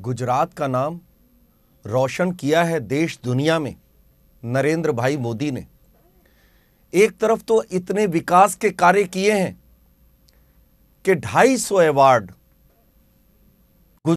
गुजरात का नाम रोशन किया है देश दुनिया में नरेंद्र भाई मोदी ने। एक तरफ तो इतने विकास के कार्य किए हैं कि 250 अवार्ड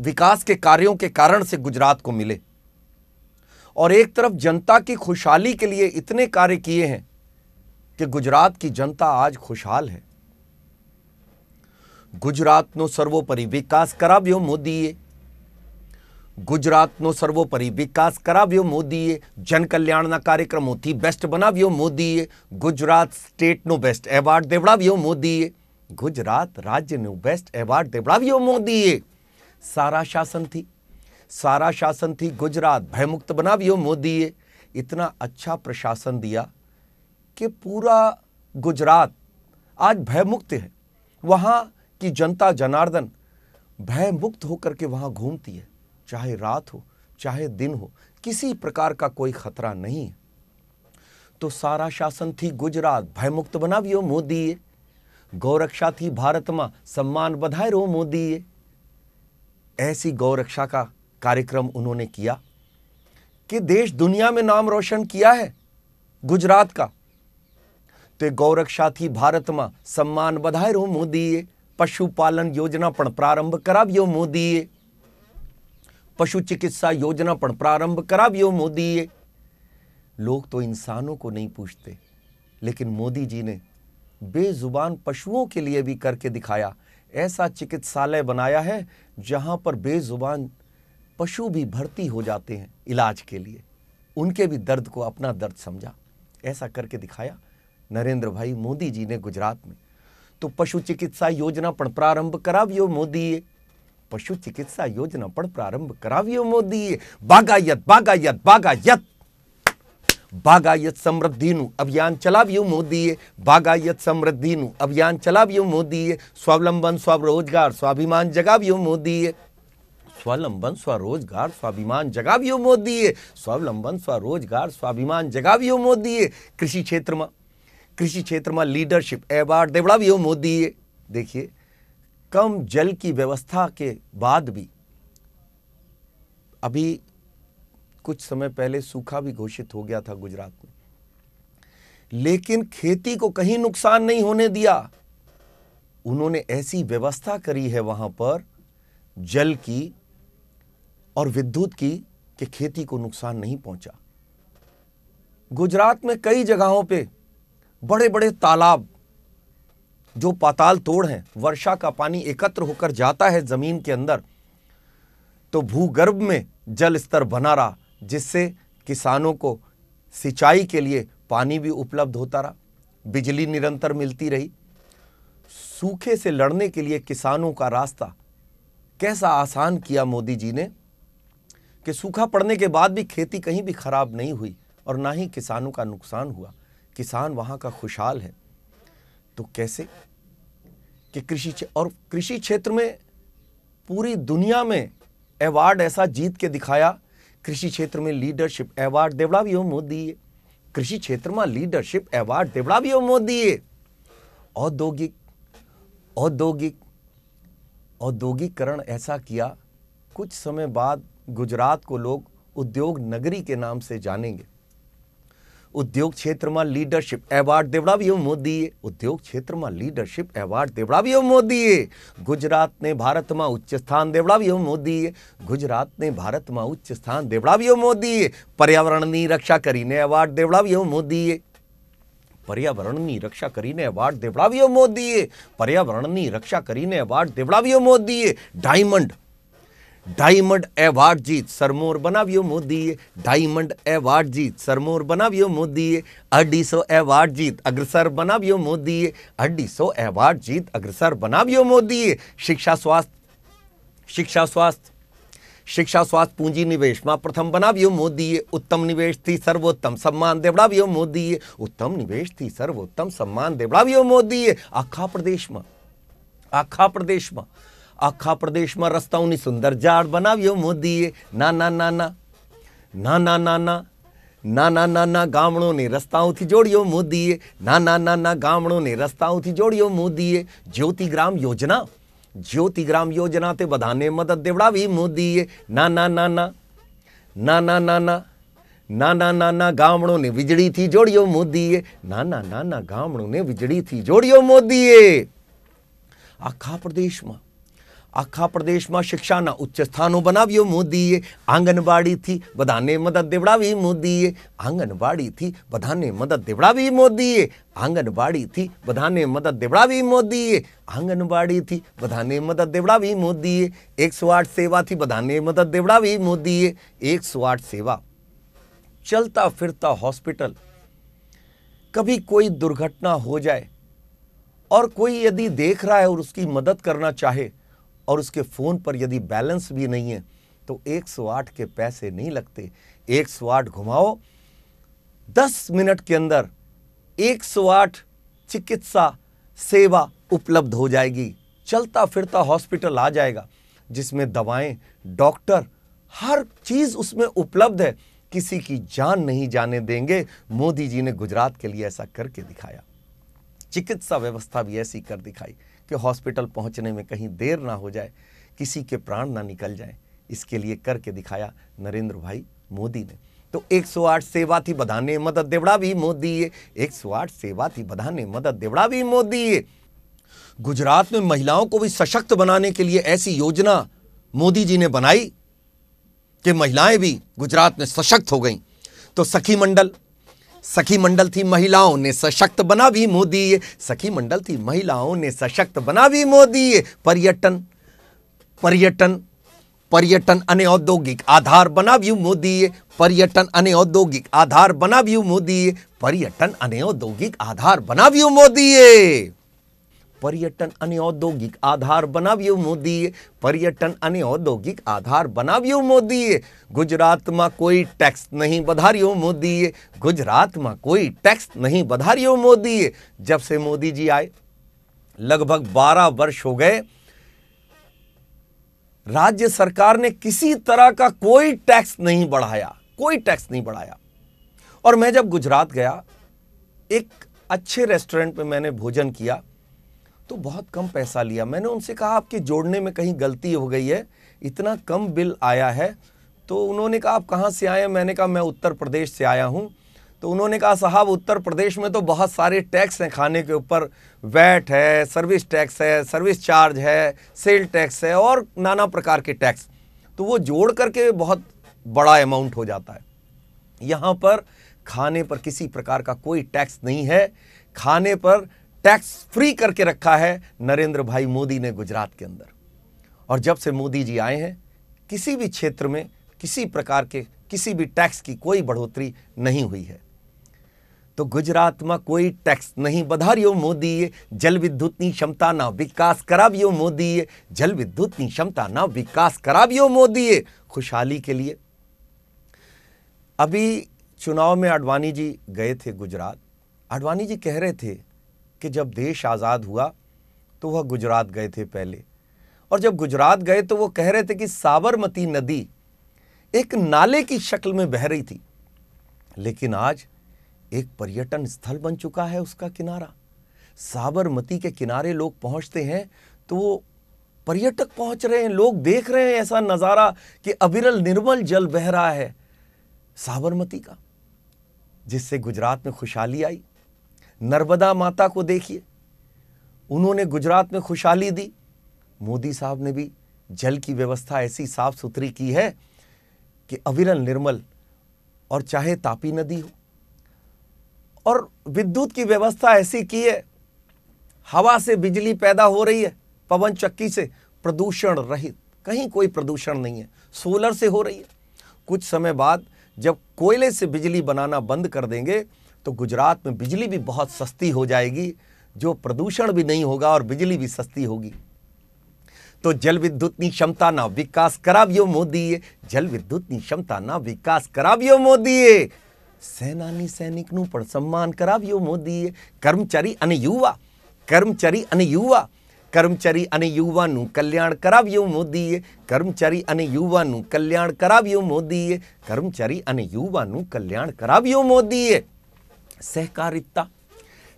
विकास के कार्यों के कारण से गुजरात को मिले, और एक तरफ जनता की खुशहाली के लिए इतने कार्य किए हैं कि गुजरात की जनता आज खुशहाल है। गुजरातનો સર્વોપરી વિકાસ કરાવ્યો મોદીએ, ગુજરાતનો સર્વોપરી વિકાસ કરાવ્યો મોદીએ, જનકલ્યાણના કાર્યક્રમોથી બેસ્ટ બનાવ્યો મોદીએ, ગુજરાત સ્ટેટનો બેસ્ટ એવોર્ડ દેવડાવ્યો મોદીએ, ગુજરાત રાજ્યનો બેસ્ટ એવોર્ડ દેવડાવ્યો મોદીએ। सारा शासन थी गुजरात भयमुक्त बनाव्यो मोदीए। इतना अच्छा प्रशासन दिया कि पूरा गुजरात आज भयमुक्त है। वहाँ की जनता जनार्दन भयमुक्त होकर के वहाँ घूमती है, चाहे रात हो चाहे दिन हो, किसी प्रकार का कोई खतरा नहीं है। तो सारा शासन थी गुजरात भयमुक्त बनाव्यो मोदीए। गौरक्षा थी भारत में सम्मान बधायो मोदीए। ऐसी गौरक्षा का कार्यक्रम उन्होंने किया कि देश दुनिया में नाम रोशन किया है गुजरात का। तो गौरक्षा थी भारत में सम्मान बधायो मोदीए। पशुपालन योजना पण प्रारंभ कराव्यो मोदीए। पशु चिकित्सा योजना पण प्रारंभ कराव्यो मोदीए। लोग तो इंसानों को नहीं पूछते, लेकिन मोदी जी ने बेजुबान पशुओं के लिए भी करके दिखाया। ऐसा चिकित्सालय बनाया है जहां पर बेजुबान पशु भी भर्ती हो जाते हैं इलाज के लिए। उनके भी दर्द को अपना दर्द समझा, ऐसा करके दिखाया नरेंद्र भाई मोदी जी ने गुजरात में। तो पशु चिकित्सा योजना पण प्रारंभ कराव्यो मोदीए। पशु चिकित्सा योजना पण प्रारंभ कराव्यो मोदीए। बागायत बागायत बागायत बागायत समृद्धिનું અભિયાન ચલાવ્યું મોદીએ। બાગાયત સમૃદ્ધિનું અભિયાન ચલાવ્યું મોદીએ। સ્વાવલંબન સ્વરોજગાર સ્વાભિમાન જગાવ્યું મોદીએ। સ્વાવલંબન સ્વરોજગાર સ્વાભિમાન જગાવ્યું મોદીએ। સ્વાવલંબન સ્વરોજગાર સ્વાભિમાન જગાવ્યું મોદીએ। कृषि क्षेत्र में लीडरशिप एवॉर्ड देवड़ाव्यो मोदीए। देखिए, कम जल की व्यवस्था के बाद भी अभी कुछ समय पहले सूखा भी घोषित हो गया था गुजरात में, लेकिन खेती को कहीं नुकसान नहीं होने दिया। उन्होंने ऐसी व्यवस्था करी है वहां पर जल की और विद्युत की कि खेती को नुकसान नहीं पहुंचा। गुजरात में कई जगहों पे बड़े बड़े तालाब जो पाताल तोड़ हैं, वर्षा का पानी एकत्र होकर जाता है जमीन के अंदर, तो भूगर्भ में जल स्तर बना रहा, जिससे किसानों को सिंचाई के लिए पानी भी उपलब्ध होता रहा, बिजली निरंतर मिलती रही। सूखे से लड़ने के लिए किसानों का रास्ता कैसा आसान किया मोदी जी ने कि सूखा पड़ने के बाद भी खेती कहीं भी खराब नहीं हुई और ना ही किसानों का नुकसान हुआ। किसान वहां का खुशहाल है। तो कैसे कि कृषि क्षेत्र में पूरी दुनिया में अवार्ड ऐसा जीत के दिखाया। कृषि क्षेत्र में लीडरशिप अवार्ड देवड़ाव्यो मोदीए। कृषि क्षेत्र में लीडरशिप अवार्ड देवड़ाव्यो मोदीए। औद्योगिकरण ऐसा किया, कुछ समय बाद गुजरात को लोग उद्योग नगरी के नाम से जानेंगे। उद्योग क्षेत्र में लीडरशिप अवार्ड देवड़ाव्यो मोदीए। उद्योग क्षेत्र में लीडरशिप अवार्ड देवड़ाव्यो मोदीए। गुजरात ने भारत में उच्च स्थान देवड़ाव्यो मोदीए। गुजरात ने भारत में उच्च स्थान देवड़ाव्यो मोदीए। पर्यावरणनी रक्षा करीने अवार्ड देवड़ाव्यो मोदीए। पर्यावरणनी रक्षा करीने अवार्ड देवड़ाव्यो मोदीए। पर्यावरणनी रक्षा करीने अवार्ड देवड़ाव्यो मोदीए। डायमंड एवॉर्ड जीत सरमोर बनाव्यो मोदीए। डायमंड एवॉर्ड जीत सरमोर बनाव्यो मोदीए। 250 एवॉर्ड जीत अग्रसर बनाव्यो मोदीए। 250 एवॉर्ड जीत अग्रसर बनाव्यो मोदीए। शिक्षा स्वास्थ्य पूंजी निवेश में प्रथम बनाव्यो मोदीए। उत्तम निवेश थी सर्वोत्तम सम्मान देवड़ाव्यो मोदीए। उत्तम निवेश थी सर्वोत्तम सम्मान देवड़ाव्यो मोदीए। आखा प्रदेश में रस्ताओं सुंदर जाड़ बनाव्यो मोदीए। नाना गामड़ों ने रस्ताओं थी जोड़ियो मोदीए। नाना गामड़ों ने रस्ताओं थी जोड़ियो मोदीए। ज्योति ग्राम योजना જ્યોતિગ્રામ યોજના તે બધાને મદદ દેવડાવી મોદીએ. ના ના ના ના ના ના ના ના નાના નાના ગામડોને વીજળીથી જોડ્યો મોદીએ. નાના નાના ગામડોને વીજળીથી જોડ્યો મોદીએ. આખા પ્રદેશમાં શિક્ષાના ઉચ્ચ સ્થાનો બનાવ્યો મોદીએ. આંગણવાડીથી બધાને મદદ દેવડાવી મોદીએ. આંગણવાડીથી બધાને મદદ દેવડાવી મોદીએ. આંગણવાડીથી બધાને મદદ દેવડાવી મોદીએ. આંગણવાડીથી બધાને મદદ દેવડાવી મોદીએ. 108 સેવાથી બધાને મદદ દેવડાવી મોદીએ. 108 सेवा, चलता फिरता हॉस्पिटल. कभी कोई दुर्घटना हो जाए और कोई यदि देख रहा है और उसकी मदद करना चाहे और उसके फोन पर यदि बैलेंस भी नहीं है तो 108 के पैसे नहीं लगते. 108 घुमाओ, 10 मिनट के अंदर 108 चिकित्सा सेवा उपलब्ध हो जाएगी. चलता फिरता हॉस्पिटल आ जाएगा जिसमें दवाएं, डॉक्टर, हर चीज उसमें उपलब्ध है. किसी की जान नहीं जाने देंगे. मोदी जी ने गुजरात के लिए ऐसा करके दिखाया. चिकित्सा व्यवस्था भी ऐसी कर दिखाई कि हॉस्पिटल पहुंचने में कहीं देर ना हो जाए, किसी के प्राण ना निकल जाए. इसके लिए करके दिखाया नरेंद्र भाई मोदी ने. तो 108 सेवा थी बधाने मदद देवड़ावी मोदीए. 108 सेवा थी बधाने मदद देवड़ावी मोदीए. गुजरात में महिलाओं को भी सशक्त बनाने के लिए ऐसी योजना मोदी जी ने बनाई कि महिलाएं भी गुजरात में सशक्त हो गईं. तो सखी मंडल थी, महिलाओं ने सशक्त बनावी मोदीए. सखी मंडल थी, महिलाओं ने सशक्त बनावी मोदीए. पर्यटन अने औद्योगिक आधार बनाव्યું मोदीए. पर्यटन अने औद्योगिक आधार बनाव्યું मोदीए. पर्यटन अने औद्योगिक आधार बनाव्યું मोदीए. पर्यटन अने औद्योगिक आधार बनाव्યું मोदीए. पर्यटन अने औद्योगिक आधार बनाव्યું मोदीए. गुजरात में कोई टैक्स नहीं बधार्यो मोदीए. गुजरात में कोई टैक्स नहीं बधार्यो मोदीए. जब से मोदी जी आए लगभग 12 वर्ष हो गए, राज्य सरकार ने किसी तरह का कोई टैक्स नहीं बढ़ाया, कोई टैक्स नहीं बढ़ाया. और मैं जब गुजरात गया, एक अच्छे रेस्टोरेंट में मैंने भोजन किया तो बहुत कम पैसा लिया. मैंने उनसे कहा आपके जोड़ने में कहीं गलती हो गई है, इतना कम बिल आया है. तो उन्होंने कहा आप कहाँ से आए हैं? मैंने कहा मैं उत्तर प्रदेश से आया हूँ. तो उन्होंने कहा साहब उत्तर प्रदेश में तो बहुत सारे टैक्स हैं, खाने के ऊपर वैट है, सर्विस टैक्स है, सर्विस चार्ज है, सेल टैक्स है और नाना प्रकार के टैक्स. तो वो जोड़ करके बहुत बड़ा अमाउंट हो जाता है. यहाँ पर खाने पर किसी प्रकार का कोई टैक्स नहीं है. खाने पर टैक्स फ्री करके रखा है नरेंद्र भाई मोदी ने गुजरात के अंदर. और जब से मोदी जी आए हैं किसी भी क्षेत्र में किसी प्रकार के किसी भी टैक्स की कोई बढ़ोतरी नहीं हुई है. तो गुजरात में कोई टैक्स नहीं बधार्यो मोदीए. जल विद्युतनी क्षमताना विकास कराव्यो मोदीए. जल विद्युतनी क्षमताना विकास कराव्यो मोदीए. खुशहाली के लिए अभी चुनाव में आडवाणी जी गए थे गुजरात. आडवाणी जी कह रहे थे कि जब देश आज़ाद हुआ तो वह गुजरात गए थे पहले, और जब गुजरात गए तो वो कह रहे थे कि साबरमती नदी एक नाले की शक्ल में बह रही थी, लेकिन आज एक पर्यटन स्थल बन चुका है उसका किनारा. साबरमती के किनारे लोग पहुंचते हैं तो वो पर्यटक पहुंच रहे हैं, लोग देख रहे हैं ऐसा नज़ारा कि अविरल निर्मल जल बह रहा है साबरमती का, जिससे गुजरात में खुशहाली आई. नर्मदा माता को देखिए, उन्होंने गुजरात में खुशहाली दी. मोदी साहब ने भी जल की व्यवस्था ऐसी साफ सुथरी की है कि अविरल निर्मल, और चाहे तापी नदी हो, और विद्युत की व्यवस्था ऐसी की है, हवा से बिजली पैदा हो रही है, पवन चक्की से, प्रदूषण रहित, कहीं कोई प्रदूषण नहीं है. सोलर से हो रही है. कुछ समय बाद जब कोयले से बिजली बनाना बंद कर देंगे तो गुजरात में बिजली भी बहुत सस्ती हो जाएगी, जो प्रदूषण भी नहीं होगा और बिजली भी सस्ती होगी. तो जल विद्युतनी क्षमताना विकास कराव्यो मोदीए. जल विद्युतनी क्षमताना विकास कराव्यो मोदीए. સેનાની સૈનિકનું પણ સન્માન કરાવ્યો મોદીએ. કર્મચારી અને યુવાનું કલ્યાણ કરાવ્યું મોદીએ. કર્મચારી અને યુવાનું કલ્યાણ કરાવ્યું મોદીએ. કર્મચારી અને યુવાનું કલ્યાણ કરાવ્યું મોદીએ.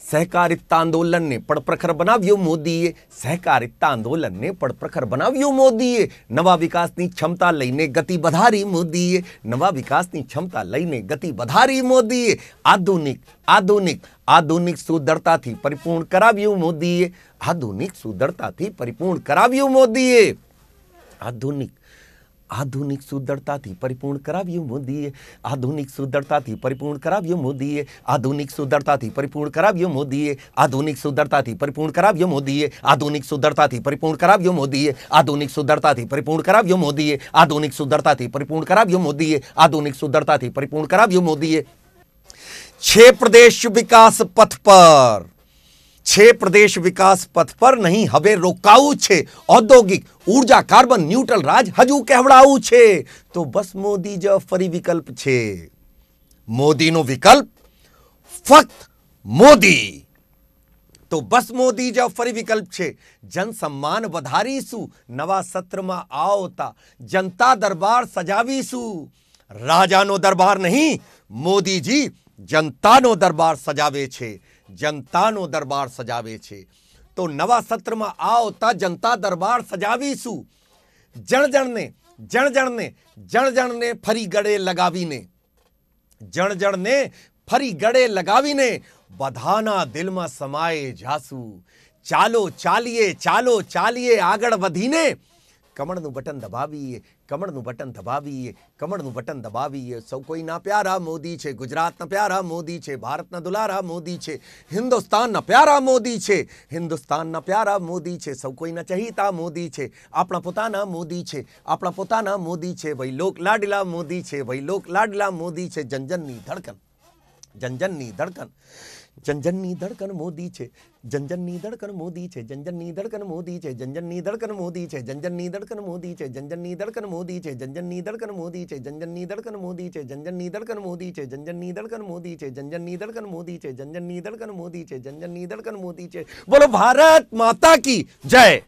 सहकारिता आंदोलन ने पड़ प्रखर बनाव्यो मोदीए, सहकारिता आंदोलन ने पड़ प्रखर बनाव्यो मोदीए, नवा विकासनी क्षमता लईने गति વધારી મોદીએ, નવા વિકાસની ક્ષમતા લઈને ગતિ વધારી મોદીએ, આધુનિક સુદૃઢતાથી પરિપૂર્ણ કરાવ્યું મોદીએ, આધુનિક સુદૃઢતાથી પરિપૂર્ણ કરાવ્યું મોદીએ, આધુનિક સુદૃઢતાથી પરિપૂર્ણ કરાવ્યું મોદીએ, આધુનિક સુદૃઢતાથી પરિપૂર્ણ કરાવ્યું મોદીએ, આધુનિક સુદૃઢતાથી પરિપૂર્ણ કરાવ્યું મોદીએ, આધુનિક સુદૃઢતાથી પરિપૂર્ણ કરાવ્યું મોદીએ, આધુનિક સુદૃઢતાથી પરિપૂર્ણ કરાવ્યું મોદીએ, આધુનિક સુદૃઢતાથી પરિપૂર્ણ કરાવ્યું મોદીએ, આધુનિક સુદૃઢતાથી પરિપૂર્ણ કરાવ્યું મોદીએ, આધુનિક સુદૃઢતાથી પરિપૂર્ણ કરાવ્યું મોદીએ। 6 પ્રદેશ વિકાસ પથ પર, 6 પ્રદેશ વિકાસ પથ પર નહીં, હવે રોકાવું છે ઔદ્યોગિક ઊર્જા કાર્બન ન્યુટ્રલ રાજ હજુ કહેવડાવું છે, તો બસ મોદી જ ફરી વિકલ્પ છે, મોદીનો વિકલ્પ ફક્ત મોદી, તો બસ મોદી જ ફરી વિકલ્પ છે। જન સન્માન વધારીશું, નવા સત્રમાં આવતા જનતા દરબાર સજાવીશું, રાજાનો દરબાર નહીં, મોદીજી જનતાનો દરબાર સજાવે છે, जनतानो दरबार सजावे छे, तो नवा सत्र में आवता जनता दरबार सजावीशु, जण ने फरी गड़े लगावीने, जण ने फरी गड़े लगावीने बधाना दिल में समाये जासु, चालो चालिए आगळ वधीने कमळનું બટન દબાવીએ, કમળનું બટન દબાવીએ, કમળનું બટન દબાવીએ। સૌ કોઈના પ્યારા મોદી છે, ગુજરાતના પ્યારા મોદી છે, ભારતના દુલારા મોદી છે, હિન્દુસ્તાનના પ્યારા મોદી છે, હિન્દુસ્તાનના પ્યારા મોદી છે, સૌ કોઈના ચહીતા મોદી છે, આપણા પોતાના મોદી છે, આપણા પોતાના મોદી છે, વહી લોક લાડલા મોદી છે, વહી લોક લાડલા મોદી છે, જનજનની ધડકન, જનજનની ધડકન, जनजननी धड़कन मोदी छे, जनजननी धड़कन मोदी छे, जनजननी धड़कन मोदी छे, जनजननी धड़कन मोदी छे, जनजननी धड़कन मोदी छे, जनजननी धड़कन मोदी छे, जनजननी धड़कन मोदी छे, जनजननी धड़कन मोदी छे, जनजननी धड़कन मोदी छे, जनजननी धड़कन मोदी छे, जनजननी धड़कन मोदी छे, जनजननी धड़कन मोदी छे, जनजननी धड़कन मोदी छे। बोलो भारत माता की जय।